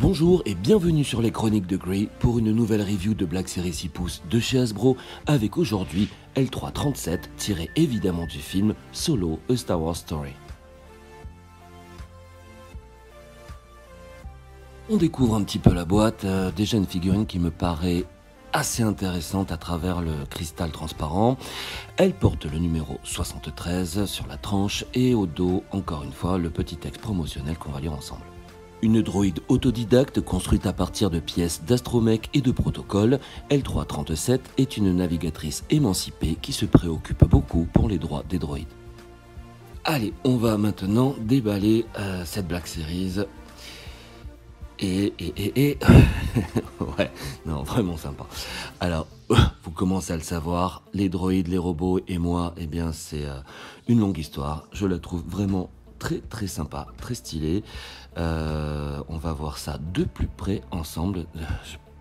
Bonjour et bienvenue sur les Chroniques de Grey pour une nouvelle review de Black Series 6 pouces de chez Hasbro avec aujourd'hui L337 tiré évidemment du film Solo A Star Wars Story. On découvre un petit peu la boîte, déjà une figurine qui me paraît assez intéressante à travers le cristal transparent. Elle porte le numéro 73 sur la tranche et au dos, encore une fois, le petit texte promotionnel qu'on va lire ensemble. Une droïde autodidacte construite à partir de pièces d'astromech et de protocoles, L337 est une navigatrice émancipée qui se préoccupe beaucoup pour les droits des droïdes. Allez, on va maintenant déballer cette Black Series. Ouais, non, vraiment sympa. Alors, vous commencez à le savoir, les droïdes, les robots et moi, eh bien c'est une longue histoire. Je la trouve vraiment très sympa, très stylé. On va voir ça de plus près ensemble.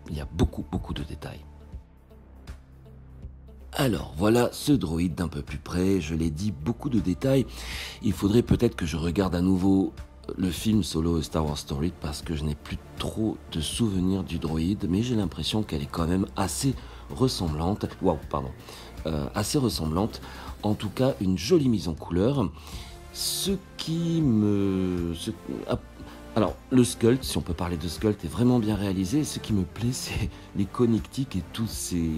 Il y a beaucoup de détails. Alors voilà ce droïde d'un peu plus près, je l'ai dit, beaucoup de détails. Il faudrait peut-être que je regarde à nouveau le film Solo A Star Wars Story parce que je n'ai plus trop de souvenirs du droïde, mais j'ai l'impression qu'elle est quand même assez ressemblante. Assez ressemblante. En tout cas, une jolie mise en couleur. Alors, le sculpt, si on peut parler de sculpt, est vraiment bien réalisé. Ce qui me plaît, c'est les connectiques et tous ces...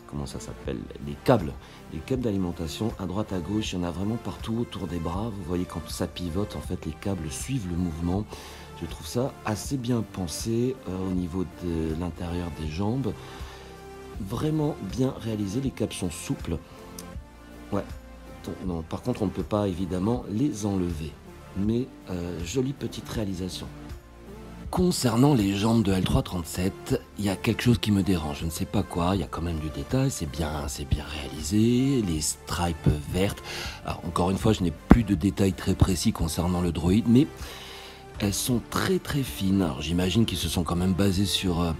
Comment ça s'appelle ? Les câbles d'alimentation à droite, à gauche. Il y en a vraiment partout autour des bras. Vous voyez, quand ça pivote, en fait, les câbles suivent le mouvement. Je trouve ça assez bien pensé au niveau de l'intérieur des jambes. Vraiment bien réalisé. Les câbles sont souples. Ouais. Non, par contre, on ne peut pas évidemment les enlever. Mais jolie petite réalisation. Concernant les jambes de L337, il y a quelque chose qui me dérange. Je ne sais pas quoi, il y a quand même du détail, c'est bien réalisé. Les stripes vertes. Alors, encore une fois, je n'ai plus de détails très précis concernant le droïde, mais elles sont très fines. Alors, j'imagine qu'ils se sont quand même basés sur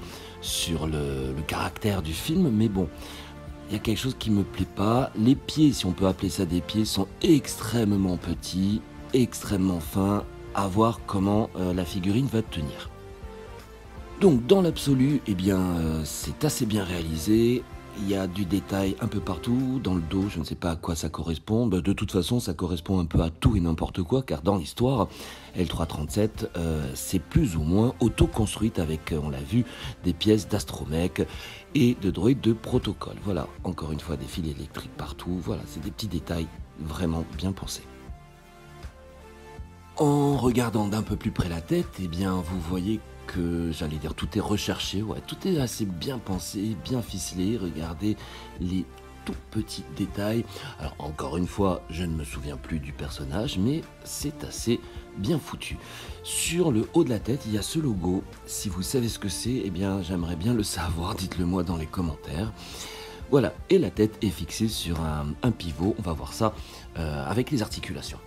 le caractère du film, mais bon. Il y a quelque chose qui me plaît pas. Les pieds, si on peut appeler ça des pieds, sont extrêmement petits, extrêmement fins. À voir comment la figurine va tenir. Donc dans l'absolu, eh bien, c'est assez bien réalisé. Il y a du détail un peu partout. Dans le dos, je ne sais pas à quoi ça correspond. De toute façon, ça correspond un peu à tout et n'importe quoi, car dans l'histoire, L337, c'est plus ou moins auto-construite avec, on l'a vu, des pièces d'astromech et de droïdes de protocole. Voilà, encore une fois, des fils électriques partout. Voilà, c'est des petits détails vraiment bien pensés. En regardant d'un peu plus près la tête, eh bien, vous voyez que, j'allais dire, tout est recherché, ouais, tout est assez bien pensé, bien ficelé. Regardez les tout petits détails. Alors, encore une fois, je ne me souviens plus du personnage, mais c'est assez bien foutu. Sur le haut de la tête, il y a ce logo. Si vous savez ce que c'est, eh bien, j'aimerais bien le savoir. Dites-le moi dans les commentaires. Voilà, et la tête est fixée sur un pivot. On va voir ça avec les articulations.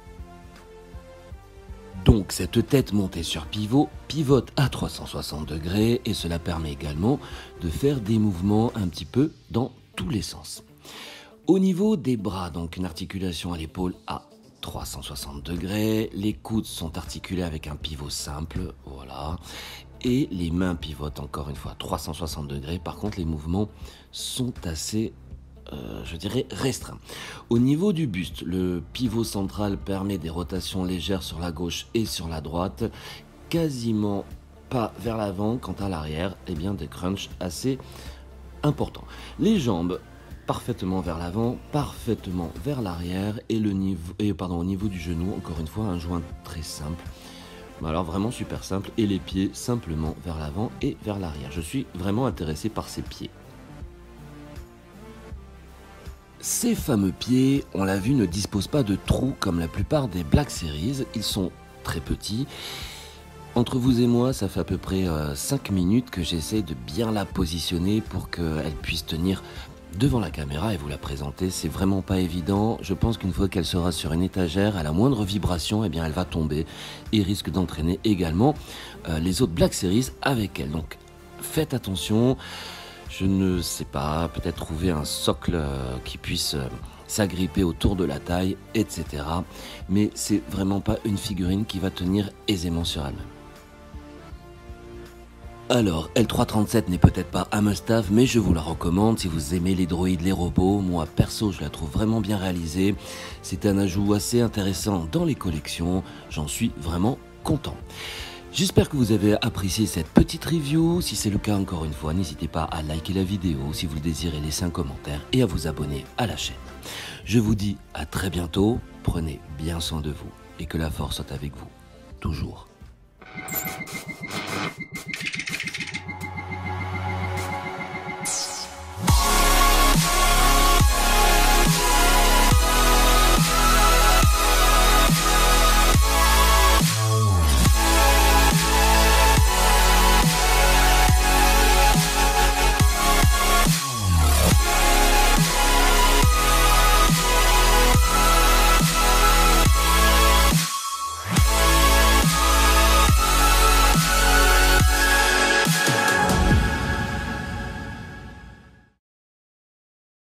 Donc cette tête montée sur pivot pivote à 360 degrés et cela permet également de faire des mouvements un petit peu dans tous les sens. Au niveau des bras, donc une articulation à l'épaule à 360 degrés, les coudes sont articulés avec un pivot simple, voilà, et les mains pivotent encore une fois à 360 degrés. Par contre, les mouvements sont assez je dirais restreint. Au niveau du buste, le pivot central permet des rotations légères sur la gauche et sur la droite, quasiment pas vers l'avant. Quant à l'arrière, eh bien des crunchs assez importants. Les jambes parfaitement vers l'avant, parfaitement vers l'arrière et au niveau du genou, encore une fois, un joint très simple. Alors vraiment super simple, et les pieds simplement vers l'avant et vers l'arrière. Je suis vraiment intéressé par ces pieds. Ces fameux pieds, on l'a vu, ne disposent pas de trous comme la plupart des Black Series. Ils sont très petits. Entre vous et moi, ça fait à peu près 5 minutes que j'essaie de bien la positionner pour qu'elle puisse tenir devant la caméra et vous la présenter. C'est vraiment pas évident. Je pense qu'une fois qu'elle sera sur une étagère, à la moindre vibration, eh bien, elle va tomber et risque d'entraîner également les autres Black Series avec elle. Donc faites attention. Je ne sais pas, peut-être trouver un socle qui puisse s'agripper autour de la taille, etc. Mais c'est vraiment pas une figurine qui va tenir aisément sur elle-même. Alors, L337 n'est peut-être pas un must-have, mais je vous la recommande si vous aimez les droïdes, les robots. Moi, perso, je la trouve vraiment bien réalisée. C'est un ajout assez intéressant dans les collections. J'en suis vraiment content. J'espère que vous avez apprécié cette petite review. Si c'est le cas, encore une fois, n'hésitez pas à liker la vidéo si vous le désirez, laisser un commentaire et à vous abonner à la chaîne. Je vous dis à très bientôt. Prenez bien soin de vous et que la force soit avec vous. Toujours.